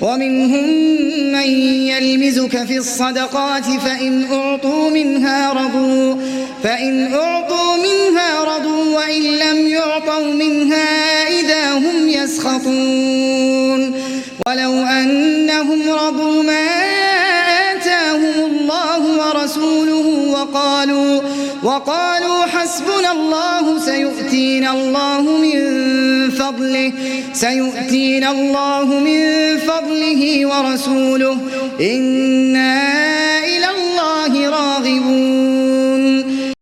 ومنهم من يلمزك في الصدقات فإن أعطوا منها رضوا وإن لم يعطوا منها إذا هم يسخطون ولو أنهم رضوا ما آتاهم الله ورسوله وقالوا حسبنا الله سيؤتينا الله من فضله ورسوله إنا